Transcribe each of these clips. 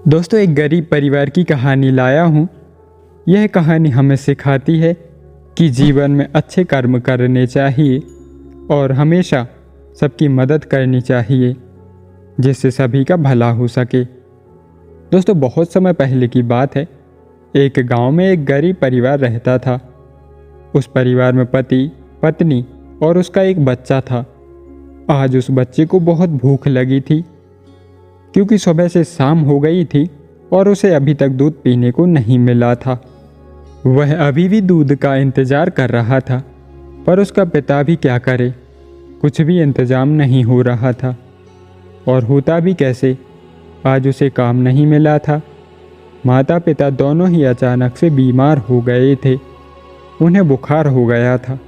दोस्तों, एक गरीब परिवार की कहानी लाया हूँ। यह कहानी हमें सिखाती है कि जीवन में अच्छे कर्म करने चाहिए और हमेशा सबकी मदद करनी चाहिए, जिससे सभी का भला हो सके। दोस्तों, बहुत समय पहले की बात है। एक गांव में एक गरीब परिवार रहता था। उस परिवार में पति, पत्नी और उसका एक बच्चा था। आज उस बच्चे को बहुत भूख लगी थी, क्योंकि सुबह से शाम हो गई थी और उसे अभी तक दूध पीने को नहीं मिला था। वह अभी भी दूध का इंतज़ार कर रहा था, पर उसका पिता भी क्या करे, कुछ भी इंतज़ाम नहीं हो रहा था। और होता भी कैसे, आज उसे काम नहीं मिला था। माता पिता दोनों ही अचानक से बीमार हो गए थे। उन्हें बुखार हो गया था।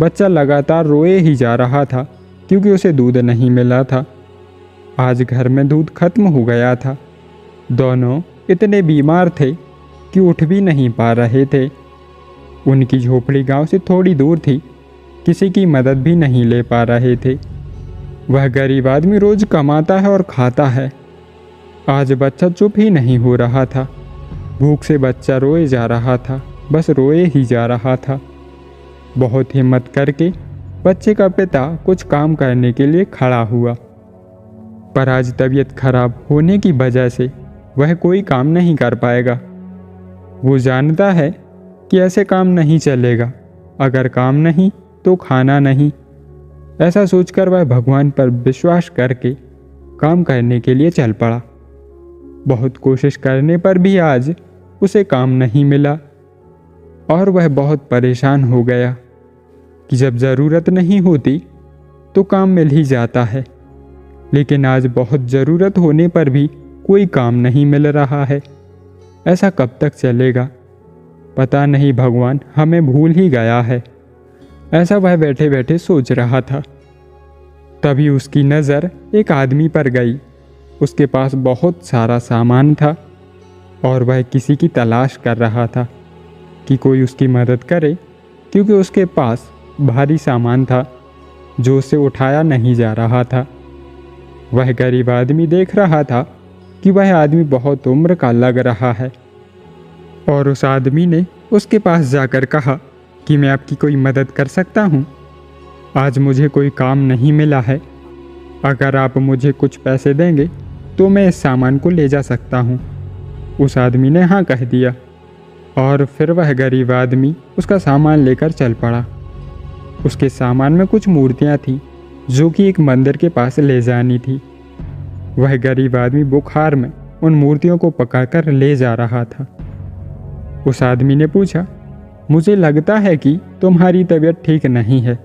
बच्चा लगातार रोए ही जा रहा था, क्योंकि उसे दूध नहीं मिला था। आज घर में दूध खत्म हो गया था। दोनों इतने बीमार थे कि उठ भी नहीं पा रहे थे। उनकी झोपड़ी गांव से थोड़ी दूर थी, किसी की मदद भी नहीं ले पा रहे थे। वह गरीब आदमी रोज कमाता है और खाता है। आज बच्चा चुप ही नहीं हो रहा था। भूख से बच्चा रोए जा रहा था, बस रोए ही जा रहा था। बहुत हिम्मत करके बच्चे का पिता कुछ काम करने के लिए खड़ा हुआ, पर आज तबीयत खराब होने की वजह से वह कोई काम नहीं कर पाएगा। वो जानता है कि ऐसे काम नहीं चलेगा, अगर काम नहीं तो खाना नहीं। ऐसा सोचकर वह भगवान पर विश्वास करके काम करने के लिए चल पड़ा। बहुत कोशिश करने पर भी आज उसे काम नहीं मिला और वह बहुत परेशान हो गया कि जब ज़रूरत नहीं होती तो काम मिल ही जाता है, लेकिन आज बहुत ज़रूरत होने पर भी कोई काम नहीं मिल रहा है। ऐसा कब तक चलेगा? पता नहीं भगवान हमें भूल ही गया है। ऐसा वह बैठे बैठे सोच रहा था। तभी उसकी नज़र एक आदमी पर गई। उसके पास बहुत सारा सामान था और वह किसी की तलाश कर रहा था कि कोई उसकी मदद करे, क्योंकि उसके पास भारी सामान था जो उसे उठाया नहीं जा रहा था। वह गरीब आदमी देख रहा था कि वह आदमी बहुत उम्र का लग रहा है और उस आदमी ने उसके पास जाकर कहा कि मैं आपकी कोई मदद कर सकता हूँ। आज मुझे कोई काम नहीं मिला है। अगर आप मुझे कुछ पैसे देंगे तो मैं इस सामान को ले जा सकता हूँ। उस आदमी ने हाँ कह दिया और फिर वह गरीब आदमी उसका सामान लेकर चल पड़ा। उसके सामान में कुछ मूर्तियाँ थीं जो कि एक मंदिर के पास ले जानी थी। वह गरीब आदमी बुखार में उन मूर्तियों को पकड़कर ले जा रहा था। उस आदमी ने पूछा, मुझे लगता है कि तुम्हारी तबीयत ठीक नहीं है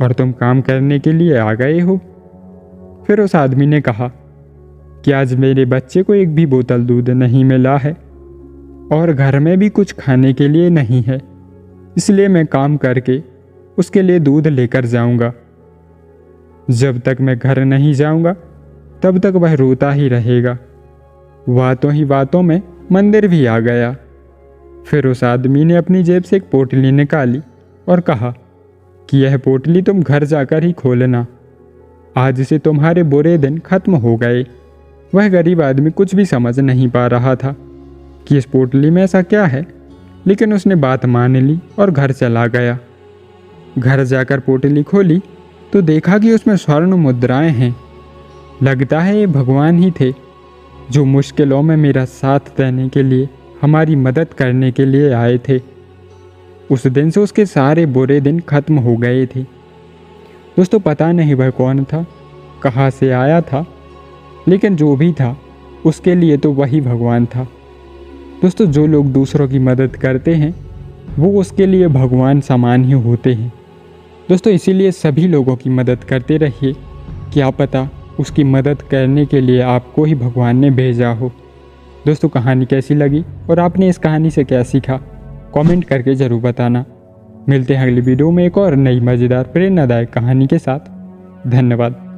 और तुम काम करने के लिए आ गए हो। फिर उस आदमी ने कहा कि आज मेरे बच्चे को एक भी बोतल दूध नहीं मिला है और घर में भी कुछ खाने के लिए नहीं है, इसलिए मैं काम करके उसके लिए दूध लेकर जाऊंगा। जब तक मैं घर नहीं जाऊंगा तब तक वह रोता ही रहेगा। बातों ही बातों में मंदिर भी आ गया। फिर उस आदमी ने अपनी जेब से एक पोटली निकाली और कहा कि यह पोटली तुम घर जाकर ही खोलना, आज से तुम्हारे बुरे दिन खत्म हो गए। वह गरीब आदमी कुछ भी समझ नहीं पा रहा था कि इस पोटली में ऐसा क्या है, लेकिन उसने बात मान ली और घर चला गया। घर जाकर पोटली खोली तो देखा कि उसमें स्वर्ण मुद्राएं हैं। लगता है ये भगवान ही थे जो मुश्किलों में मेरा साथ देने के लिए, हमारी मदद करने के लिए आए थे। उस दिन से उसके सारे बुरे दिन खत्म हो गए थे। दोस्तों, पता नहीं वह कौन था, कहाँ से आया था, लेकिन जो भी था उसके लिए तो वही भगवान था। दोस्तों, जो लोग दूसरों की मदद करते हैं वो उसके लिए भगवान समान ही होते हैं। दोस्तों, इसीलिए सभी लोगों की मदद करते रहिए, क्या पता उसकी मदद करने के लिए आपको ही भगवान ने भेजा हो। दोस्तों, कहानी कैसी लगी और आपने इस कहानी से क्या सीखा, कमेंट करके ज़रूर बताना। मिलते हैं अगली वीडियो में एक और नई मज़ेदार प्रेरणादायक कहानी के साथ। धन्यवाद।